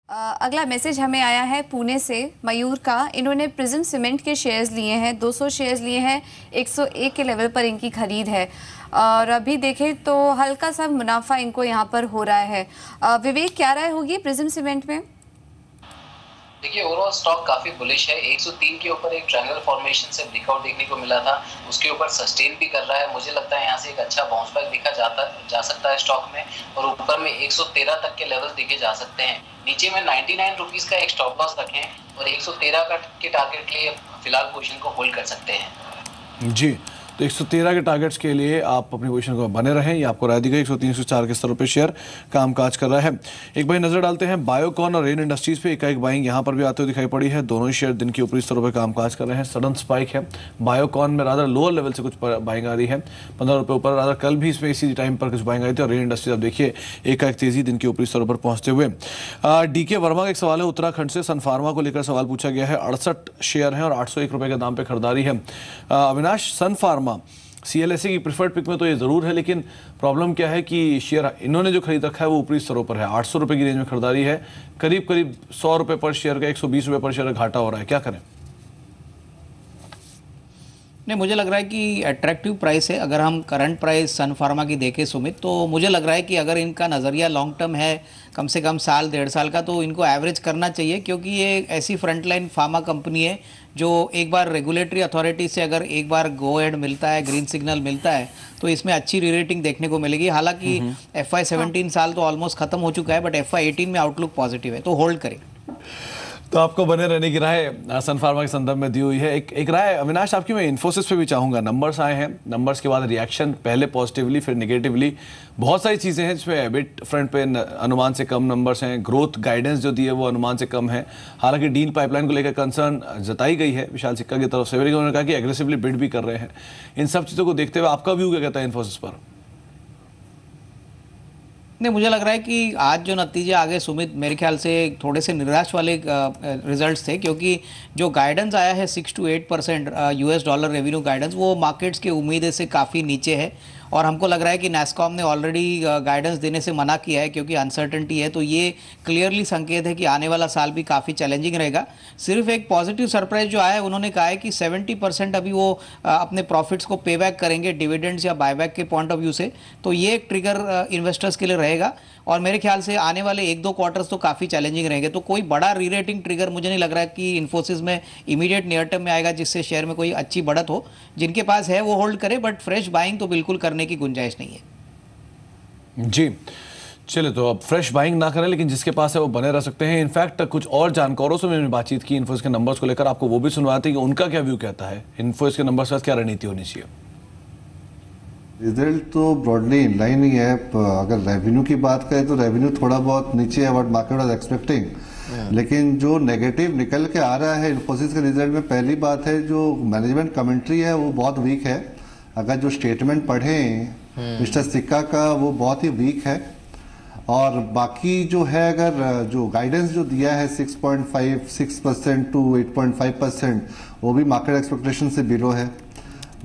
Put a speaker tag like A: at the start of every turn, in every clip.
A: अगला मैसेज हमें आया है पुणे से मयूर का। इन्होंने प्रिज्म सीमेंट के शेयर्स लिए हैं, 200 शेयर्स लिए हैं, 101 के लेवल पर इनकी खरीद है और अभी देखें तो हल्का सा मुनाफा इनको यहाँ पर हो रहा है। विवेक, क्या राय होगी प्रिज्म सीमेंट में?
B: देखिए, ओवरऑल स्टॉक काफी बुलिश है। 103 के ऊपर एक ट्रायंगल फॉर्मेशन से ब्रेकआउट देखने को मिला था, उसके ऊपर सस्टेन भी कर रहा है। मुझे लगता है यहाँ से एक अच्छा बाउंस बैक देखा जा सकता है स्टॉक में, और ऊपर में 113 तक के लेवल देखे जा सकते हैं। नीचे में 99 रुपीज का एक स्टॉप लॉस रखें और 113 के टारगेट के लिए फिलहाल पोजीशन को होल्ड कर सकते हैं।
C: जी, तो 113 के टारगेट्स के लिए आप अपनी पोजीशन को बने रहें। ये आपको राय दी गई। 103 104 के स्तरों पे शेयर कामकाज कर रहा है। एक भाई नजर डालते हैं बायोकॉन और रेन इंडस्ट्रीज पे। एक बाइंग यहाँ पर भी आते हुए दिखाई पड़ी है। दोनों ही शेयर दिन के ऊपरी स्तरों पे कामकाज कर रहे हैं। सडन स्पाइक है बायोकॉन में, रादर लोअर लेवल से कुछ बाइंग आ रही है 15 रुपये ऊपर। रादर कल भी इसमें इसी टाइम पर कुछ बाइंग आई थी। और रेन इंडस्ट्रीज आप देखिए एक तेजी दिन के ऊपरी स्तरों पर पहुंचते हुए। DK वर्मा का एक सवाल है उत्तराखंड से। सन फार्मा को लेकर सवाल पूछा गया है। 68 शेयर हैं और 801 रुपये के दाम पर खरीदारी है। अविनाश, सन फार्मा CLSA की प्रिफर्ड पिक में तो ये ज़रूर है, लेकिन प्रॉब्लम क्या है कि शेयर इन्होंने जो खरीद रखा है वो ऊपरी स्तरों पर है। 800 रुपये की रेंज में खरीदारी है। करीब 100 रुपये पर शेयर का 120 रुपये पर शेयर का घाटा हो रहा है। क्या करें?
D: नहीं, मुझे लग रहा है कि अट्रैक्टिव प्राइस है। अगर हम करंट प्राइस सन फार्मा की देखें सुमित, तो मुझे लग रहा है कि अगर इनका नज़रिया लॉन्ग टर्म है, कम से कम साल 1.5 साल का, तो इनको एवरेज करना चाहिए, क्योंकि ये ऐसी फ्रंटलाइन फार्मा कंपनी है जो एक बार रेगुलेटरी अथॉरिटी से अगर एक बार गो हेड मिलता है, ग्रीन सिग्नल मिलता है, तो इसमें अच्छी रीरेटिंग देखने को मिलेगी। हालांकि FY 17 साल तो ऑलमोस्ट खत्म हो चुका है, बट FY 18 में आउटलुक पॉजिटिव है, तो होल्ड करें।
C: तो आपको बने रहने की राय सन फार्मा के संदर्भ में दी हुई है। एक राय अविनाश आपकी मैं इन्फोसिस पे भी चाहूँगा। नंबर्स आए हैं, नंबर्स के बाद रिएक्शन, पहले पॉजिटिवली फिर नेगेटिवली। बहुत सारी चीज़ें हैं जिसमें एबिट फ्रंट पे अनुमान से कम नंबर्स हैं। ग्रोथ गाइडेंस जो दी है वो अनुमान से कम है। हालांकि डील पाइपलाइन को लेकर कंसर्न जताई गई है विशाल सिक्का की तरफ से। उन्होंने कहा कि एग्रेसिवली बिड भी कर रहे हैं। इन सब चीज़ों को देखते हुए आपका व्यू क्या कहता है इन्फोसिस पर?
D: नहीं, मुझे लग रहा है कि आज जो नतीजे आगे सुमित, मेरे ख्याल से थोड़े से निराश वाले रिजल्ट्स थे, क्योंकि जो गाइडेंस आया है 6 to 8% US dollar revenue guidance, वो मार्केट्स की उम्मीदें से काफ़ी नीचे है। और हमको लग रहा है कि नैस्कॉम ने ऑलरेडी गाइडेंस देने से मना किया है, क्योंकि अनसर्टेनिटी है। तो ये क्लियरली संकेत है कि आने वाला साल भी काफ़ी चैलेंजिंग रहेगा। सिर्फ एक पॉजिटिव सरप्राइज जो आया है, उन्होंने कहा है कि 70% अभी वो अपने प्रॉफिट्स को पे बैक करेंगे डिविडेंड्स या बायबैक के पॉइंट ऑफ व्यू से। तो ये एक ट्रिगर इन्वेस्टर्स के लिए रहेगा, और मेरे ख्याल से आने वाले 1-2 क्वार्टर्स तो काफ़ी चैलेंजिंग रहेंगे। तो कोई बड़ा रीरेटिंग ट्रिगर मुझे नहीं लग रहा है कि इन्फोसिस में इमीडिएट नियर टर्म में आएगा, जिससे शेयर में कोई अच्छी बढ़त हो। जिनके पास है वो होल्ड करे, बट फ्रेश बाइंग तो बिल्कुल करने की गुंजाइश नहीं है।
C: जी, चलिए, तो अब फ्रेश बाइंग ना करें, लेकिन जिसके पास है वो बने रह सकते हैं। इनफैक्ट कुछ और जानकारों से मैंने बातचीत की इन्फोसिस के नंबर्स को लेकर, आपको वो भी सुनवाते हैं कि उनका क्या व्यू कहता है, इन्फोसिस के नंबर्स के साथ क्या रणनीति होनी चाहिए।
E: रिजल्ट तो ब्रॉडली इनलाइन ही है। अगर रेवेन्यू की बात करें तो रेवेन्यू थोड़ा बहुत नीचे है व्हाट मार्केट वाज एक्सपेक्टिंग, लेकिन जो नेगेटिव निकल के आ रहा है इन्फोसिस के रिजल्ट में, पहली बात है जो मैनेजमेंट कमेंट्री है वो बहुत वीक है। अगर जो स्टेटमेंट पढ़ें मिस्टर सिक्का का, वो बहुत ही वीक है। और बाकी जो है, अगर जो गाइडेंस जो दिया है 6.56% to 8.5%, वो भी मार्केट एक्सपेक्टेशन से बिलो है।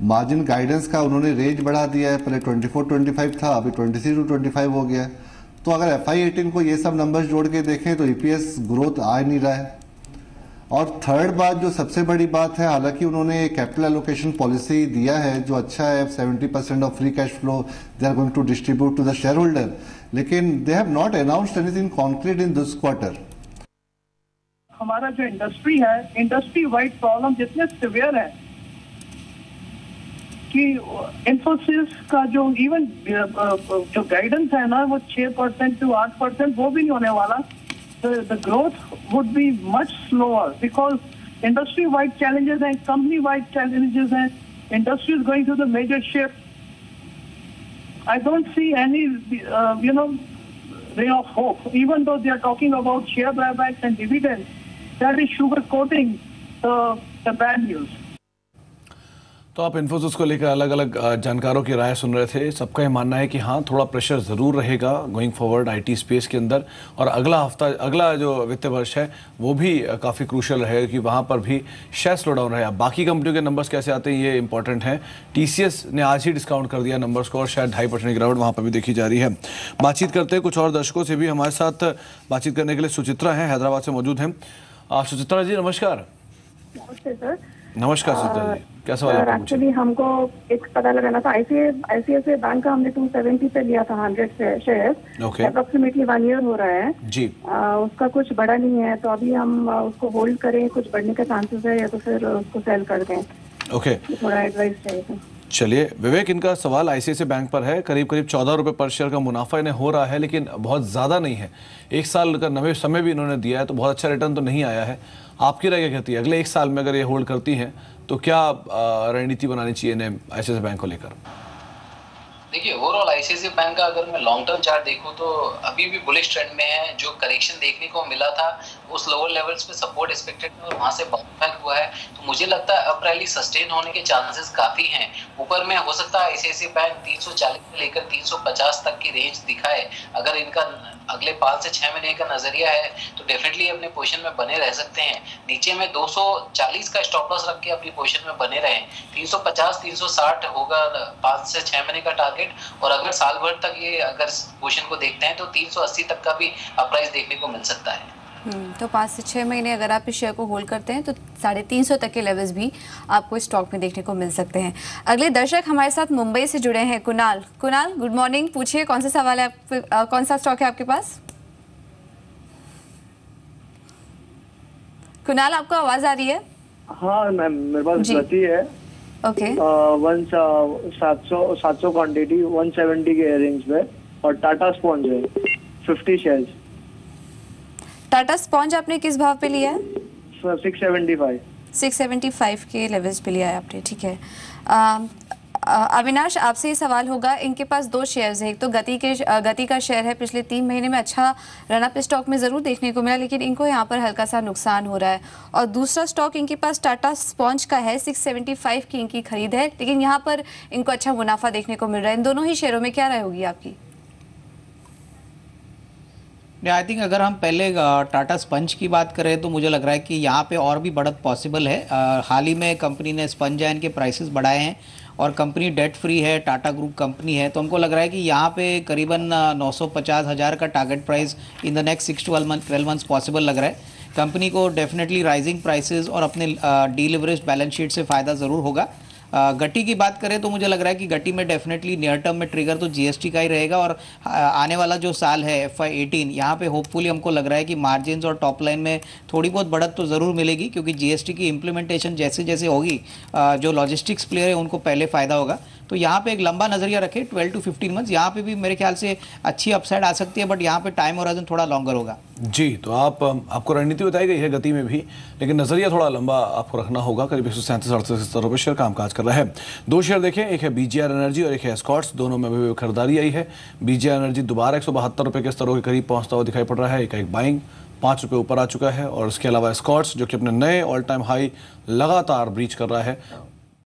E: मार्जिन गाइडेंस का उन्होंने रेंज बढ़ा दिया है, पहले 24-25 था, अभी 23 to 25 हो गया है। तो अगर FY 18 को ये सब नंबर्स जोड़ के देखें तो EPS ग्रोथ आ नहीं रहा है। और थर्ड बात, जो सबसे बड़ी बात है, हालांकि उन्होंने कैपिटल एलोकेशन पॉलिसी दिया है जो अच्छा है, 70% of free cash flow they are going to distribute to the shareholder, लेकिन they have not announced anything concrete in this quarter.
F: हमारा जो इंडस्ट्री है, इंडस्ट्री वाइड प्रॉब्लम जितने सिवियर है कि इन्फोसिस का जो इवन जो गाइडेंस है ना, वो 6% to 8%, वो भी नहीं होने वाला। The growth would be much slower because industry-wide challenges and company-wide challenges and industry is going through the major shift. I don't see any, ray of hope. Even though they are talking about share buybacks and dividends, that is sugarcoating the bad news.
C: तो आप इन्फोसिस को लेकर अलग अलग जानकारों की राय सुन रहे थे। सबका ये मानना है कि हाँ, थोड़ा प्रेशर ज़रूर रहेगा गोइंग फॉरवर्ड आईटी स्पेस के अंदर, और अगला जो वित्तीय वर्ष है वो भी काफ़ी क्रूशल रहेगा कि वहाँ पर भी शायद स्लो डाउन रहे। बाकी कंपनियों के नंबर्स कैसे आते हैं ये इंपॉर्टेंट है। टीसीएस ने आज ही डिस्काउंट कर दिया नंबर्स को और शायद 2.5% गिरावट वहाँ पर भी देखी जा रही है। बातचीत करते हैं कुछ और दर्शकों से भी। हमारे साथ बातचीत करने के लिए सुचित्रा हैं, हैदराबाद से मौजूद हैं। सुचित्रा जी नमस्कार।
G: नमस्ते सर।
C: नमस्कार सुचित्रा जी, क्या सवाल है?
G: एक्चुअली हमको एक पता लगाना था, आईसीआईसीआई बैंक का हमने 270 पे लिया था 100 शेयर, अप्रोक्सीमेटली 1 ईयर हो रहा है
C: जी।
G: उसका कुछ बढ़ा नहीं है, तो अभी हम उसको होल्ड करें, कुछ बढ़ने का चांसेस है, या तो फिर उसको सेल कर दें?
C: ओके,
G: थोड़ा एडवाइस चाहिए था।
C: चलिए विवेक, इनका सवाल आईसीआईसीआई बैंक पर है। करीब 14 रुपए पर शेयर का मुनाफा इन्हें हो रहा है, लेकिन बहुत ज़्यादा नहीं है। 1 साल का नवे समय भी इन्होंने दिया है, तो बहुत अच्छा रिटर्न तो नहीं आया है। आपकी राय क्या कहती है? अगले 1 साल में अगर ये होल्ड करती हैं तो क्या रणनीति बनानी चाहिए इन्हें आईसीआईसीआई बैंक को लेकर?
B: देखिए, ओवरऑल आईसीआईसीआई बैंक का अगर मैं लॉन्ग टर्म चार्ट देखूं तो अभी भी बुलिश ट्रेंड में है। जो करेक्शन देखने को मिला था उस लोअर लेवल्स पे सपोर्ट एक्सपेक्टेड है और वहां से बाउंस बैक हुआ है, तो मुझे लगता है अप रैली सस्टेन होने के चांसेस काफी हैं। ऊपर में हो सकता है आईसीआईसीआई बैंक 340 से लेकर 350 तक की रेंज दिखाए। अगर इनका अगले 5 से 6 महीने का नजरिया है तो डेफिनेटली अपने पोजीशन में बने रह सकते हैं। नीचे में 240 का स्टॉप लॉस रख के अपनी पोजीशन में बने रहें। 350-360 होगा 5 से 6 महीने का टारगेट, और अगर साल भर तक ये अगर पोजीशन को देखते हैं तो 380 तक का भी प्राइस देखने को मिल सकता है।
A: तो 5 से 6 महीने अगर आप इस शेयर को होल्ड करते हैं तो 350 तक के लेवल्स भी आपको स्टॉक में देखने को मिल सकते हैं। अगले दर्शक हमारे साथ मुंबई से जुड़े हैं, कुणाल। गुड मॉर्निंग, पूछिए कौन सा सवाल है कौन सा स्टॉक है आपके पास? कुणाल, आपको आवाज आ रही है?
F: हाँ मैम, मेरे पास गति है।
A: ओके।
F: 700 क्वांटिटी 170 के रेंज पे, और टाटा स्पॉन्ज है 50 शेयर्स।
A: टाटा स्पॉन्ज आपने किस भाव पे लिया है?
F: 675
A: के लेवल्स पे लिया है आपने, ठीक है। अविनाश, आपसे ये सवाल होगा, इनके पास 2 शेयर्स है। एक तो गति का शेयर है, पिछले 3 महीने में अच्छा रनअप स्टॉक में ज़रूर देखने को मिला, लेकिन इनको यहाँ पर हल्का सा नुकसान हो रहा है। और दूसरा स्टॉक इनके पास टाटा स्पॉन्ज का है, 675 की इनकी खरीद है, लेकिन यहाँ पर इनको अच्छा मुनाफा देखने को मिल रहा है। इन दोनों ही शेयरों में क्या राय होगी आपकी?
D: आई थिंक अगर हम पहले टाटा स्पंज की बात करें तो मुझे लग रहा है कि यहाँ पे और भी बढ़त पॉसिबल है। हाल ही में कंपनी ने स्पंज एंड के प्राइसेस बढ़ाए हैं और कंपनी डेट फ्री है, टाटा ग्रुप कंपनी है, तो हमको लग रहा है कि यहाँ पे करीबन 950,000 का target price in the next 6 to 12 months possible लग रहा है। कंपनी को डेफिनेटली राइजिंग प्राइसेस और अपने डीलिवरेज बैलेंस शीट से फ़ायदा ज़रूर होगा। गटी की बात करें तो मुझे लग रहा है कि गटी में डेफिनेटली नियर टर्म में ट्रिगर तो जीएसटी का ही रहेगा, और आने वाला जो साल है FY18, यहाँ पे होपफुली हमको लग रहा है कि मार्जिन्स और टॉप लाइन में थोड़ी बहुत बढ़त तो ज़रूर मिलेगी, क्योंकि जीएसटी की इम्प्लीमेंटेशन जैसे जैसे होगी जो लॉजिस्टिक्स प्लेयर है उनको पहले फ़ायदा होगा। तो यहाँ पे एक लंबा नज़रिया रखें 12 to 15 मंथ्स, यहाँ पे भी मेरे ख्याल से अच्छी अपसाइड आ सकती है, बट यहाँ पे टाइम होराइजन थोड़ा लॉन्गर होगा। जी,
C: तो आपको रणनीति बताई गई है गति में भी, लेकिन नजरिया थोड़ा लंबा आपको रखना होगा। करीब 137-138 रुपये शेयर कामकाज कर रहा है। 2 शेयर देखें, एक है बीजीआर एनर्जी और एक है एस्कॉर्ट्स। दोनों में भी खरीदारी आई है। बीजीआर एनर्जी दोबारा 172 रुपये के स्तरों के करीब पहुंचता हुआ दिखाई पड़ रहा है। एक बाइंग 5 रुपये ऊपर आ चुका है, और उसके अलावा एस्कॉर्ट्स जो कि अपने नए ऑल टाइम हाई लगातार ब्रीच कर रहा है,